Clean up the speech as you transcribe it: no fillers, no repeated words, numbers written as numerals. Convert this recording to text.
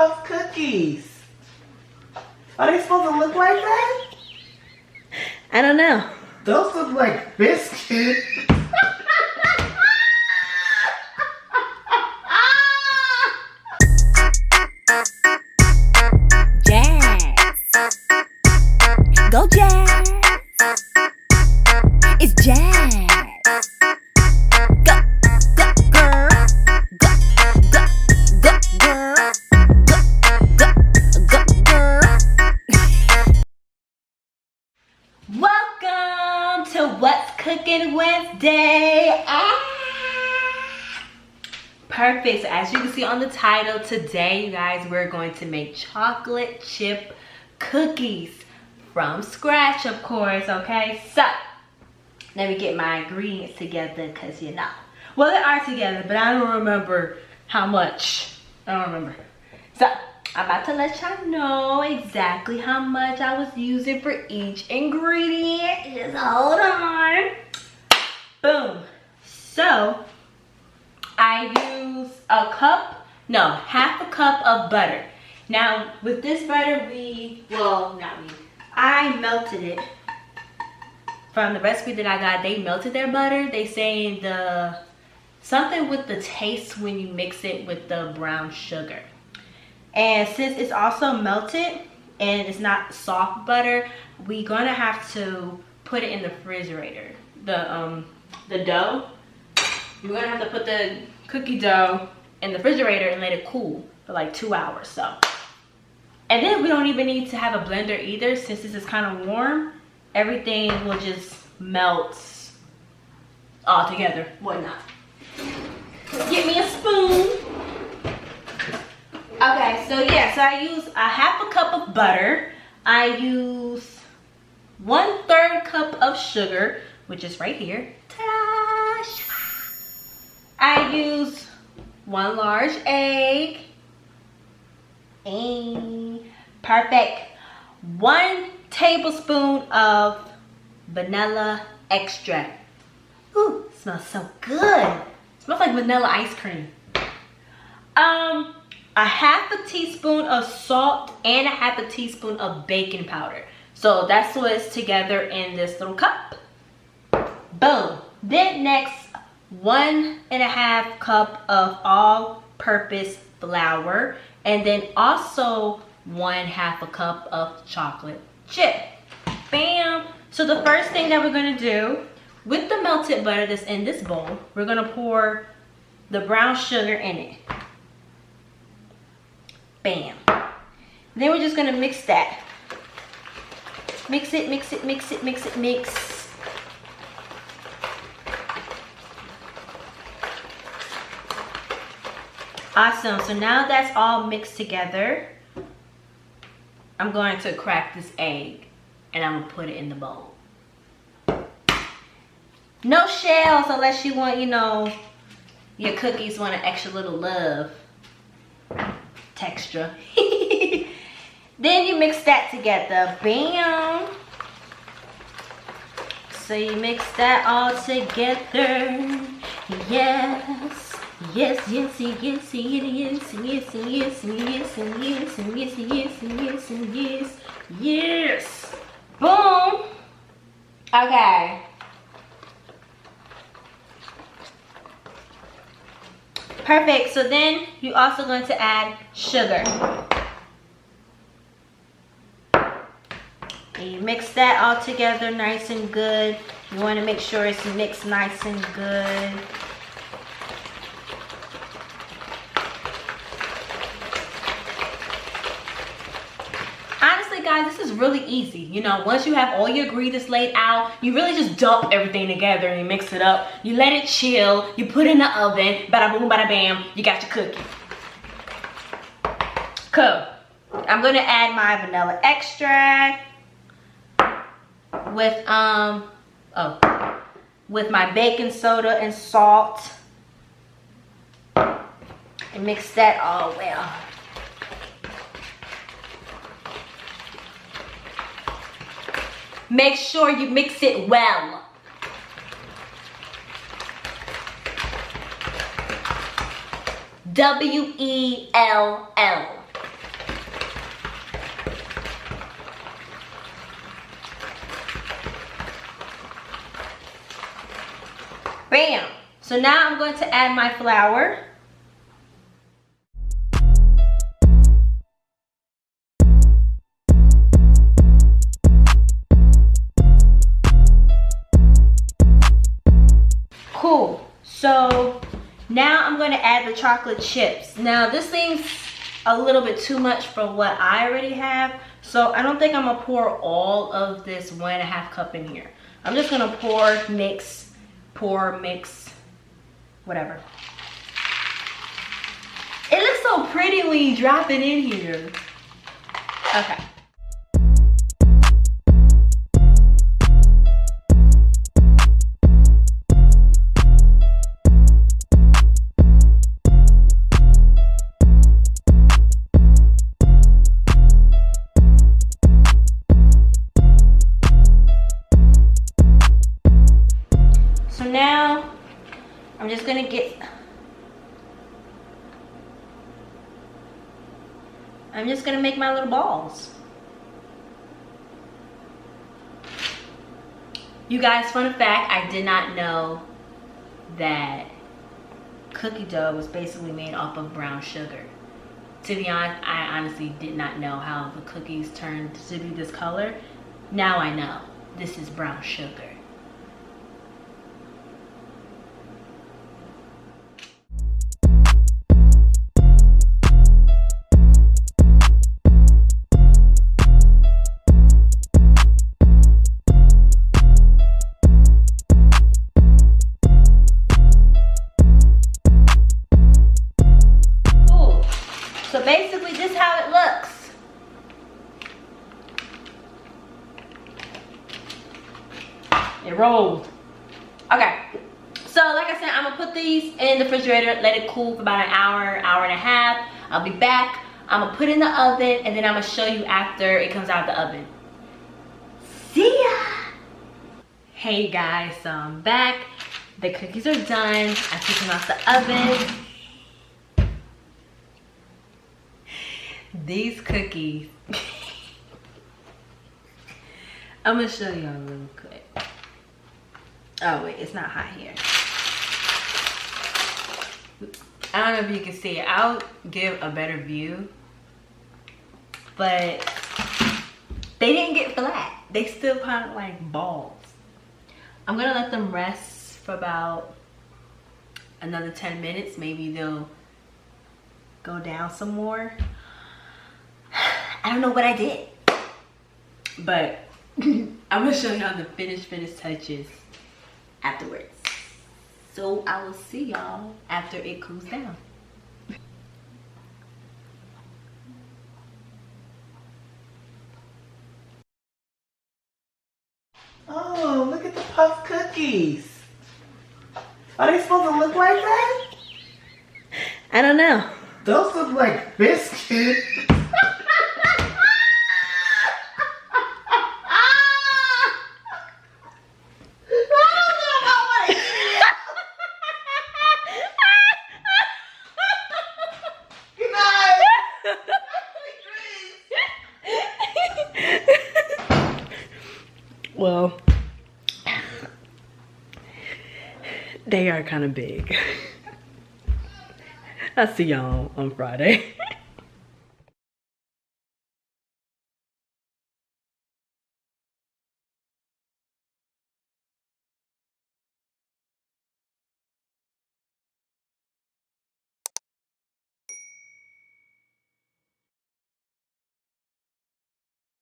puff cookies? Are they supposed to look like that? I don't know. Those look like biscuits. Jazz. Go Jazz. It's Jazz. Go, go, girl. Go, go, go, girl. Go, go, go, girl. Welcome to What's Cooking Wednesday. Perfect. So as you can see on the title, today, you guys, we're going to make chocolate chip cookies from scratch, of course, okay? So, let me get my ingredients together because, you know. Well, they are together, but I don't remember how much. I don't remember. So, I'm about to let y'all know exactly how much I was using for each ingredient. Just hold on. Boom. So, I use half a cup of butter. Now, with this butter, I melted it. From the recipe that I got, they melted their butter. They saying something with the taste when you mix it with the brown sugar. And since it's also melted and it's not soft butter, we're gonna have to put it in the refrigerator. The dough, you're gonna have to put the cookie dough in the refrigerator and let it cool for like 2 hours. So, and then we don't even need to have a blender either, since this is kind of warm. Everything will just melt all together. Whatnot. Get me a spoon. Okay, so yeah, so I use a half a cup of butter. I use 1/3 cup of sugar, which is right here. Ta-da! I use 1 large egg. Perfect. 1 tablespoon of vanilla extract. Ooh, smells so good. It smells like vanilla ice cream. A half a teaspoon of salt and a half a teaspoon of baking powder. So that's what's together in this little cup. Boom. Then next, 1.5 cup of all-purpose flour, and then also 1/2 a cup of chocolate chip. Bam. So the first thing that we're gonna do with the melted butter that's in this bowl, we're gonna pour the brown sugar in it. Bam. Then we're just gonna mix that. Mix it, mix it, mix it, mix it, mix. Awesome. So now that's all mixed together, I'm going to crack this egg and I'm gonna put it in the bowl. No shells unless you want, you know, your cookies want an extra little love texture. Then you mix that together. Bam. So you mix that all together. Yes. Yes, yes, yes, yes, yes, yes, yes, yes, yes, yes, yes, yes, yes. Boom. Okay. Perfect. So then you're also going to add sugar. And you mix that all together nice and good. You want to make sure it's mixed nice and good. Honestly, guys, this is really easy. You know, once you have all your ingredients laid out, you really just dump everything together and you mix it up. You let it chill. You put it in the oven. Bada boom, bada bam. You got your cookie. Cool. I'm gonna add my vanilla extract with my baking soda and salt, and mix that all well. Make sure you mix it well. W-E-L-L. Bam. So now I'm going to add my flour. Cool. So now I'm going to add the chocolate chips. Now this thing's a little bit too much for what I already have. So I don't think I'm gonna pour all of this 1.5 cup in here. I'm just gonna pour, mix, whatever. It looks so pretty when you drop it in here. Okay. Now I'm just gonna make my little balls. You guys, fun fact, I did not know that cookie dough was basically made off of brown sugar. To be honest, I honestly did not know how the cookies turned to be this color. Now I know. This is brown sugar. So basically this is how it looks. It rolled. Okay, so like I said, I'm gonna put these in the refrigerator, let it cool for about an hour, hour and a half. I'll be back. I'm gonna put it in the oven and then I'm gonna show you after it comes out of the oven. See ya! Hey guys, so I'm back. The cookies are done. I took them out the oven. These cookies, I'm gonna show y'all real quick. Oh wait, it's not hot here. I don't know if you can see it. I'll give a better view, but they didn't get flat. They still kind of like balls. I'm gonna let them rest for about another 10 minutes. Maybe they'll go down some more. I don't know what I did, but I'm gonna show y'all the finished touches afterwards. So I will see y'all after it cools down. Oh, look at the puff cookies. Are they supposed to look like that? I don't know. Those look like biscuits. Well, they are kind of big. I'll see y'all on Friday.